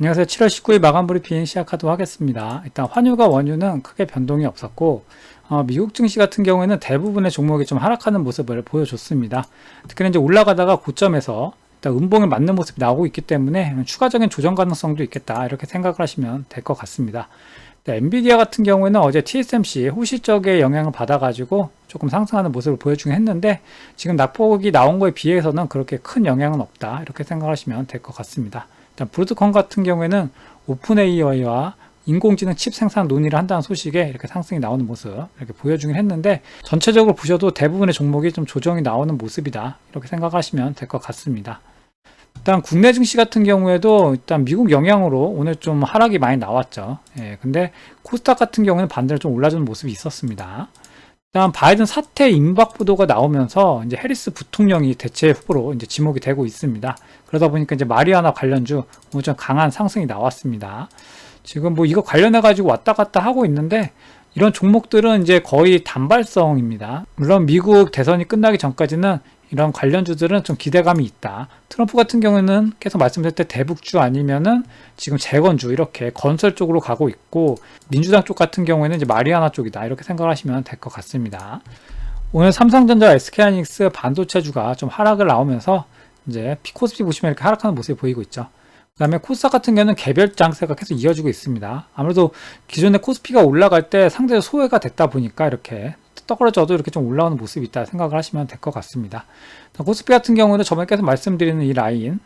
안녕하세요. 7월 19일 마감 브리핑 시작하도록 하겠습니다. 일단 환율과 원유는 크게 변동이 없었고 미국 증시 같은 경우에는 대부분의 종목이 좀 하락하는 모습을 보여줬습니다. 특히 이제 올라가다가 고점에서 일단 음봉에 맞는 모습이 나오고 있기 때문에 추가적인 조정 가능성도 있겠다 이렇게 생각을 하시면 될 것 같습니다. 엔비디아 같은 경우에는 어제 TSMC 호시적의 영향을 받아가지고 조금 상승하는 모습을 보여주긴 했는데 지금 낙폭이 나온 거에 비해서는 그렇게 큰 영향은 없다 이렇게 생각하시면 될 것 같습니다. 일단 브로드컴 같은 경우에는 오픈 AI와 인공지능 칩 생산 논의를 한다는 소식에 이렇게 상승이 나오는 모습 이렇게 보여주긴 했는데 전체적으로 보셔도 대부분의 종목이 좀 조정이 나오는 모습이다 이렇게 생각하시면 될 것 같습니다. 일단 국내 증시 같은 경우에도 일단 미국 영향으로 오늘 좀 하락이 많이 나왔죠. 근데 코스닥 같은 경우는 반대로 좀 올라주는 모습이 있었습니다. 일단 바이든 사퇴 임박 보도가 나오면서 이제 해리스 부통령이 대체 후보로 이제 지목이 되고 있습니다. 그러다 보니까 이제 마리아나 관련주 오늘 좀 강한 상승이 나왔습니다. 지금 뭐 이거 관련해 가지고 왔다 갔다 하고 있는데 이런 종목들은 이제 거의 단발성입니다. 물론 미국 대선이 끝나기 전까지는 이런 관련주들은 좀 기대감이 있다. 트럼프 같은 경우는 계속 말씀드릴 때 대북주 아니면은 지금 재건주 이렇게 건설 쪽으로 가고 있고 민주당 쪽 같은 경우에는 이제 마리아나 쪽이다 이렇게 생각하시면 될 것 같습니다. 오늘 삼성전자, SK하이닉스 반도체주가 좀 하락을 나오면서 이제 코스피 보시면 이렇게 하락하는 모습이 보이고 있죠. 그 다음에 코스닥 같은 경우는 개별 장세가 계속 이어지고 있습니다. 아무래도 기존에 코스피가 올라갈 때 상대적으로 소외가 됐다 보니까 이렇게 떨어져도 이렇게 좀 올라오는 모습이 있다 생각을 하시면 될 것 같습니다. 코스피 같은 경우는 저번에 계속 말씀드리는 이 라인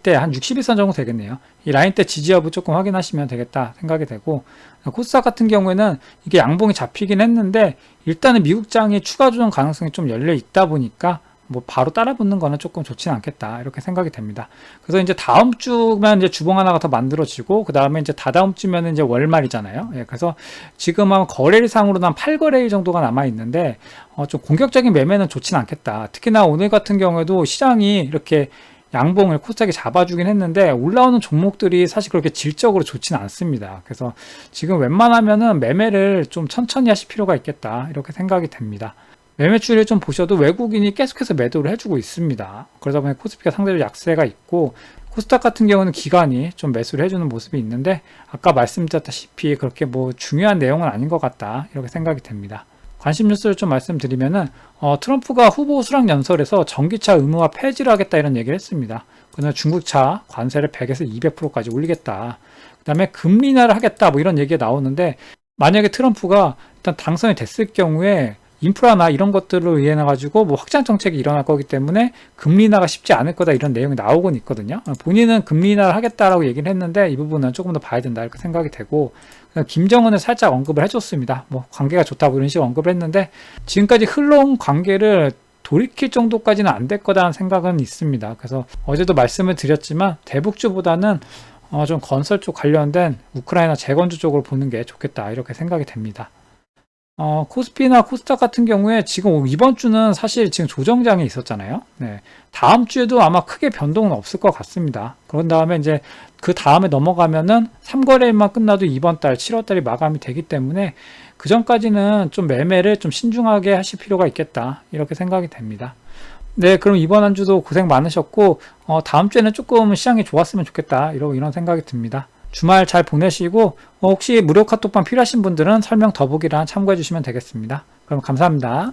때 한 61선 정도 되겠네요. 이 라인 때 지지 여부 조금 확인하시면 되겠다 생각이 되고 코스닥 같은 경우에는 이게 양봉이 잡히긴 했는데 일단은 미국장이 추가 조정 가능성이 좀 열려 있다 보니까 뭐 바로 따라붙는 거는 조금 좋지는 않겠다 이렇게 생각이 됩니다. 그래서 이제 다음 주면 이제 주봉 하나가 더 만들어지고 그 다음에 이제 다다음 주면은 이제 월말이잖아요. 그래서 지금은 거래일상으로는 한 8거래일 정도가 남아 있는데 좀 공격적인 매매는 좋지는 않겠다. 특히나 오늘 같은 경우에도 시장이 이렇게 양봉을 코스닥이 잡아주긴 했는데 올라오는 종목들이 사실 그렇게 질적으로 좋지는 않습니다. 그래서 지금 웬만하면은 매매를 좀 천천히 하실 필요가 있겠다 이렇게 생각이 됩니다. 매매추이를 좀 보셔도 외국인이 계속해서 매도를 해주고 있습니다. 그러다 보니 코스피가 상대적으로 약세가 있고 코스닥 같은 경우는 기관이 좀 매수를 해주는 모습이 있는데 아까 말씀드렸다시피 그렇게 뭐 중요한 내용은 아닌 것 같다 이렇게 생각이 됩니다. 관심 뉴스를 좀 말씀드리면은 트럼프가 후보 수락 연설에서 전기차 의무화 폐지를 하겠다 이런 얘기를 했습니다. 그다음에 중국차 관세를 100에서 200%까지 올리겠다. 그 다음에 금리 인하를 하겠다 뭐 이런 얘기가 나오는데 만약에 트럼프가 일단 당선이 됐을 경우에 인프라나 이런 것들로 인해 가지고 뭐 확장 정책이 일어날 거기 때문에 금리 인하가 쉽지 않을 거다 이런 내용이 나오곤 있거든요. 본인은 금리 인하를 하겠다라고 얘기를 했는데 이 부분은 조금 더 봐야 된다 이렇게 생각이 되고 김정은을 살짝 언급을 해줬습니다. 뭐 관계가 좋다고 이런 식으로 언급을 했는데 지금까지 흘러온 관계를 돌이킬 정도까지는 안 될 거다라는 생각은 있습니다. 그래서 어제도 말씀을 드렸지만 대북주보다는 좀 건설 쪽 관련된 우크라이나 재건주 쪽으로 보는 게 좋겠다 이렇게 생각이 됩니다. 코스피나 코스닥 같은 경우에 지금 이번 주는 사실 지금 조정장이 있었잖아요. 다음 주에도 아마 크게 변동은 없을 것 같습니다. 그런 다음에 이제 그 다음에 넘어가면은 3거래일만 끝나도 이번 달 7월달이 마감이 되기 때문에 그 전까지는 좀 매매를 좀 신중하게 하실 필요가 있겠다 이렇게 생각이 됩니다. 네, 그럼 이번 한 주도 고생 많으셨고 다음 주에는 조금 시장이 좋았으면 좋겠다 이런 생각이 듭니다. 주말 잘 보내시고 혹시 무료 카톡방 필요하신 분들은 설명 더보기란 참고해 주시면 되겠습니다. 그럼 감사합니다.